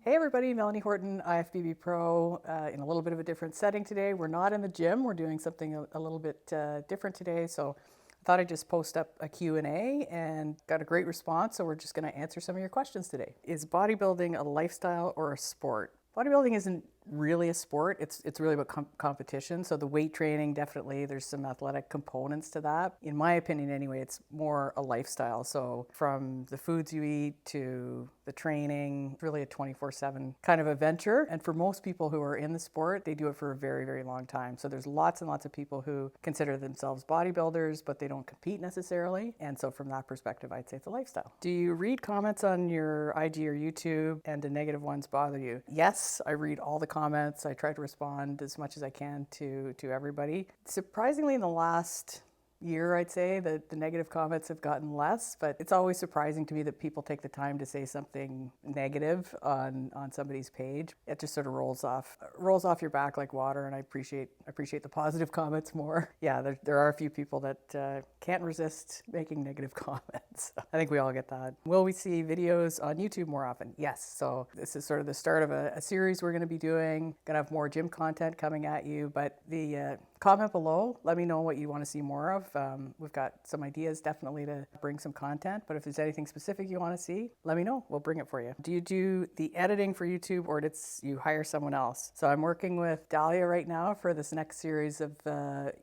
Hey everybody, Melanie Horton, IFBB Pro, in a little bit of a different setting today. We're not in the gym, we're doing something a little bit different today, so I thought I'd just post up a Q&A and got a great response, so we're just going to answer some of your questions today. Is bodybuilding a lifestyle or a sport? Bodybuilding isn't really a sport, it's really about competition. So the weight training, definitely there's some athletic components to that. In my opinion anyway, it's more a lifestyle. So from the foods you eat to the training, it's really a 24/7 kind of a venture. And for most people who are in the sport, they do it for a very, very long time. So there's lots and lots of people who consider themselves bodybuilders, but they don't compete necessarily. And so from that perspective, I'd say it's a lifestyle. Do you read comments on your IG or YouTube and the negative ones bother you? Yes, I read all the comments. I try to respond as much as I can to everybody. Surprisingly, in the last year, I'd say that the negative comments have gotten less, but it's always surprising to me that people take the time to say something negative on somebody's page. It just sort of rolls off your back like water, and I appreciate the positive comments more. Yeah, there are a few people that can't resist making negative comments. I think we all get that. Will we see videos on YouTube more often? Yes. So this is sort of the start of a series we're going to be doing. Gonna have more gym content coming at you, but the comment below, let me know what you want to see more of. We've got some ideas definitely to bring some content, but if there's anything specific you want to see, let me know. We'll bring it for you. Do you do the editing for YouTube or you hire someone else? So I'm working with Dahlia right now for this next series of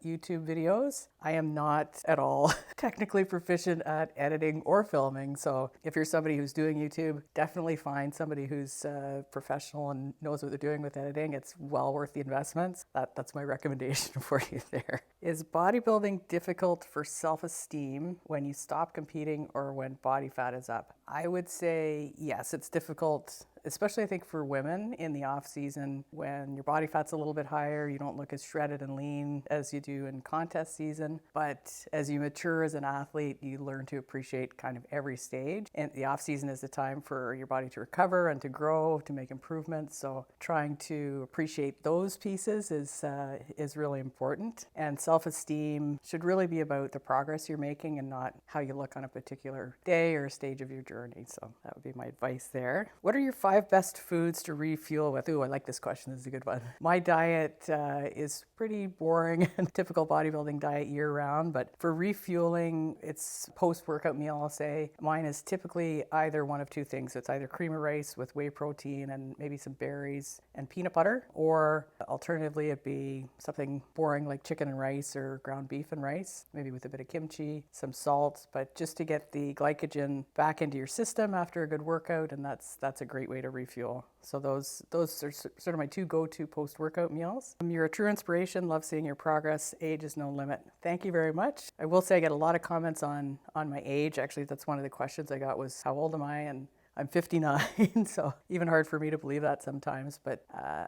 YouTube videos. I am not at all technically proficient at editing or filming. So if you're somebody who's doing YouTube, definitely find somebody who's professional and knows what they're doing with editing. It's well worth the investments. That's my recommendation for you there. Is bodybuilding difficult for self-esteem when you stop competing or when body fat is up? I would say yes, it's difficult, especially I think for women in the off season when your body fat's a little bit higher, you don't look as shredded and lean as you do in contest season. But as you mature as an athlete, you learn to appreciate kind of every stage. And the off season is the time for your body to recover and to grow, to make improvements. So trying to appreciate those pieces is really important. And self-esteem should really be about the progress you're making and not how you look on a particular day or stage of your journey. So that would be my advice there. What are your 5 best foods to refuel with? Ooh, I like this question. This is a good one. My diet is pretty boring and typical bodybuilding diet year round, but for refueling, it's post-workout meal, I'll say. Mine is typically either one of 2 things. It's either cream of rice with whey protein and maybe some berries and peanut butter, or alternatively, it'd be something boring like chicken and rice or ground beef and rice, maybe with a bit of kimchi, some salt, but just to get the glycogen back into your system after a good workout, and that's a great way to refuel. So those are sort of my 2 go-to post-workout meals. You're a true inspiration. Love seeing your progress. Age is no limit. Thank you very much. I will say I get a lot of comments on my age. Actually, that's one of the questions I got was, how old am I? And I'm 59, so even hard for me to believe that sometimes. But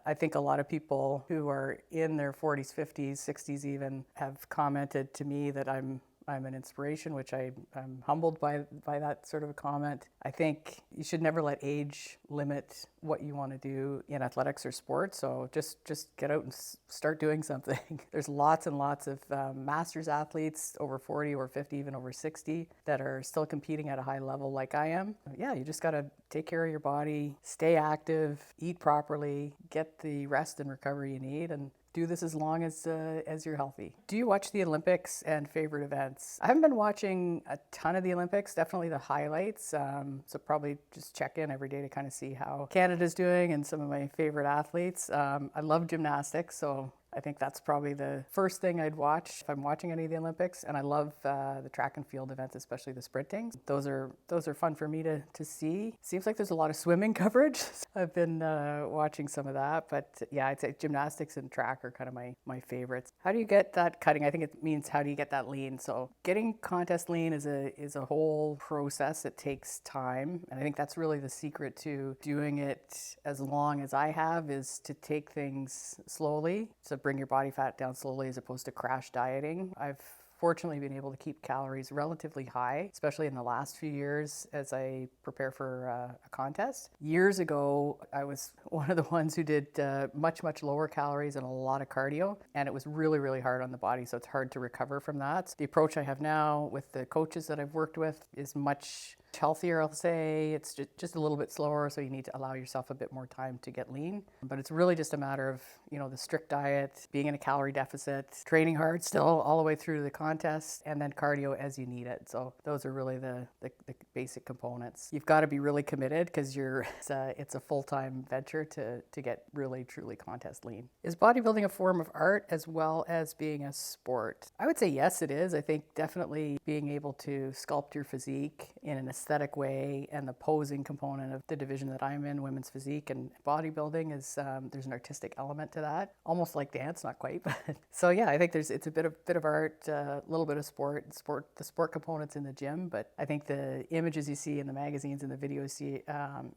I think a lot of people who are in their 40s, 50s, 60s even have commented to me that I'm an inspiration, which I'm humbled by that sort of a comment. I think you should never let age limit what you want to do in athletics or sports. So just get out and start doing something. There's lots and lots of masters athletes over 40 or 50, even over 60 that are still competing at a high level like I am. Yeah, you just got to take care of your body, stay active, eat properly, get the rest and recovery you need, and do this as long as you're healthy. Do you watch the Olympics and favorite events? I haven't been watching a ton of the Olympics, definitely the highlights. So probably just check in every day to kind of see how Canada's doing and some of my favorite athletes. I love gymnastics, so I think that's probably the first thing I'd watch if I'm watching any of the Olympics. And I love the track and field events, especially the sprinting. Those are fun for me to see. Seems like there's a lot of swimming coverage. I've been watching some of that, but yeah, I'd say gymnastics and track are kind of my favorites. How do you get that cutting? I think it means how do you get that lean? So getting contest lean is a whole process. It takes time, and I think that's really the secret to doing it as long as I have, is to take things slowly. So bring your body fat down slowly as opposed to crash dieting. I've fortunately been able to keep calories relatively high, especially in the last few years as I prepare for a contest. Years ago, I was one of the ones who did much lower calories and a lot of cardio, and it was really, really hard on the body, so it's hard to recover from that. The approach I have now with the coaches that I've worked with is much healthier, I'll say. It's just a little bit slower, so you need to allow yourself a bit more time to get lean. But it's really just a matter of, the strict diet, being in a calorie deficit, training hard still all the way through the contest, and then cardio as you need it. So those are really the basic components. You've got to be really committed because it's a full-time venture to get really, truly contest lean. Is bodybuilding a form of art as well as being a sport? I would say yes, it is. I think definitely being able to sculpt your physique in an aesthetic way, and the posing component of the division that I'm in, women's physique and bodybuilding, is there's an artistic element to that, almost like dance, not quite, but so yeah, I think it's a bit of art, a little bit of the sport components in the gym, but I think the images you see in the magazines and the videos you see,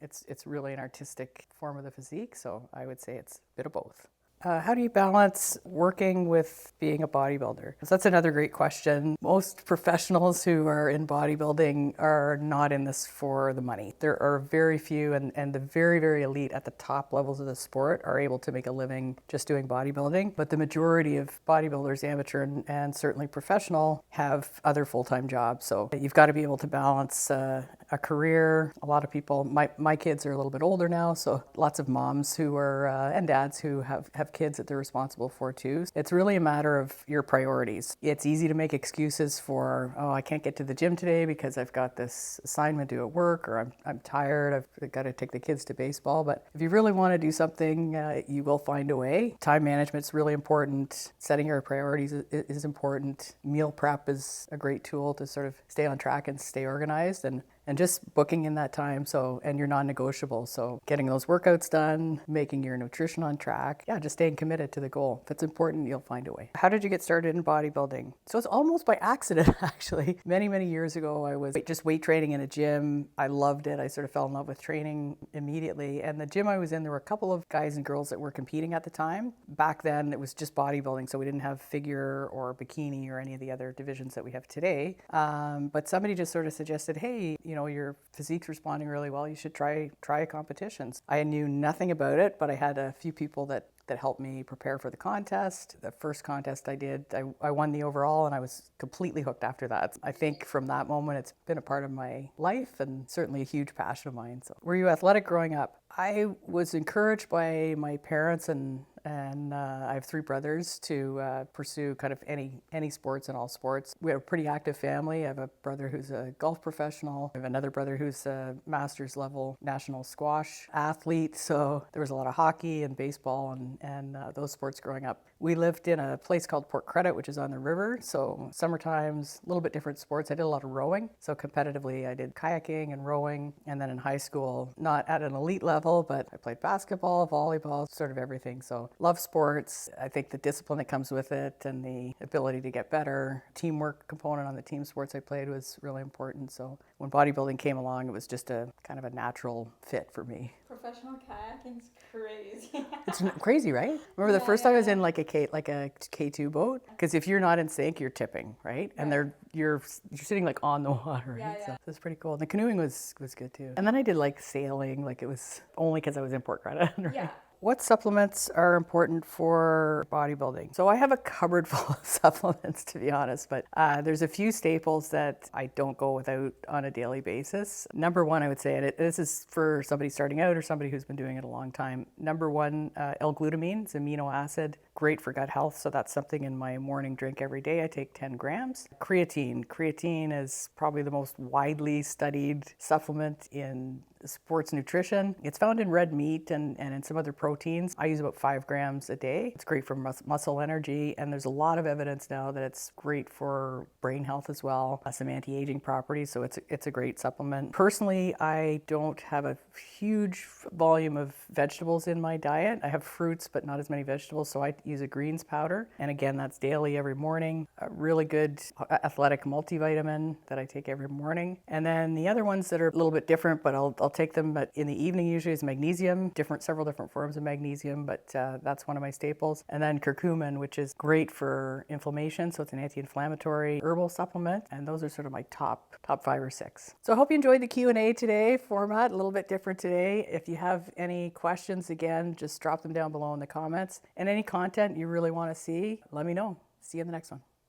it's really an artistic form of the physique, so I would say it's a bit of both. How do you balance working with being a bodybuilder? So that's another great question. Most professionals who are in bodybuilding are not in this for the money. There are very few, and the very, very elite at the top levels of the sport are able to make a living just doing bodybuilding. But the majority of bodybuilders, amateur and certainly professional, have other full-time jobs. So you've got to be able to balance a career. A lot of people, my kids are a little bit older now, so lots of moms who are, and dads who have kids that they're responsible for too. It's really a matter of your priorities. It's easy to make excuses for, I can't get to the gym today because I've got this assignment due at work, or I'm tired, I've got to take the kids to baseball. But if you really want to do something, you will find a way. Time management's really important. Setting your priorities is important. Meal prep is a great tool to sort of stay on track and stay organized, and just booking in that time, and your non-negotiable. So getting those workouts done, making your nutrition on track, just staying committed to the goal. If it's important, you'll find a way. How did you get started in bodybuilding? So it's almost by accident, actually. Many, many years ago, I was just weight training in a gym. I loved it. I sort of fell in love with training immediately. And the gym I was in, there were a couple of guys and girls that were competing at the time. Back then, it was just bodybuilding, so we didn't have figure or bikini or any of the other divisions that we have today. But somebody just sort of suggested, hey, your physique's responding really well, you should try competitions. I knew nothing about it, but I had a few people that helped me prepare for the contest. The first contest I did, I won the overall, and I was completely hooked after that. I think from that moment, it's been a part of my life and certainly a huge passion of mine. So, were you athletic growing up? I was encouraged by my parents and I have three brothers to pursue kind of any sports and all sports. We have a pretty active family. I have a brother who's a golf professional. I have another brother who's a master's level national squash athlete. So there was a lot of hockey and baseball and those sports growing up. We lived in a place called Port Credit, which is on the river. So summertimes, a little bit different sports. I did a lot of rowing. So competitively, I did kayaking and rowing. And then in high school, not at an elite level, but I played basketball, volleyball, sort of everything. So love sports. I think the discipline that comes with it and the ability to get better, teamwork component on the team sports I played was really important. So when bodybuilding came along, it was just a kind of a natural fit for me. Professional kayaking's crazy. It's crazy, right? Remember the first time I was in like a K2 boat? Because if you're not in sync, you're tipping, right? And you're sitting like on the water, right? So it's pretty cool. And the canoeing was good too. And then I did like sailing, like it was only because I was in Port Credit, right? Yeah. What supplements are important for bodybuilding? So I have a cupboard full of supplements, to be honest, but there's a few staples that I don't go without on a daily basis. Number one, I would say, and this is for somebody starting out or somebody who's been doing it a long time. Number one, L-glutamine, it's amino acid, great for gut health. So that's something in my morning drink every day. I take 10 grams. Creatine is probably the most widely studied supplement in sports nutrition. It's found in red meat and in some other proteins. I use about 5 grams a day. It's great for muscle energy, and there's a lot of evidence now that it's great for brain health as well, some anti-aging properties, so it's a great supplement. Personally, I don't have a huge volume of vegetables in my diet. I have fruits, but not as many vegetables, so I use a greens powder, and again, that's daily every morning. A really good athletic multivitamin that I take every morning. And then the other ones that are a little bit different, but I'll take them, but in the evening usually is magnesium, several different forms of magnesium, but that's one of my staples. And then curcumin, which is great for inflammation, so it's an anti-inflammatory herbal supplement, and those are sort of my top 5 or 6. So I hope you enjoyed the Q&A today format, a little bit different today. If you have any questions, again, just drop them down below in the comments. And any content you really want to see, let me know. See you in the next one.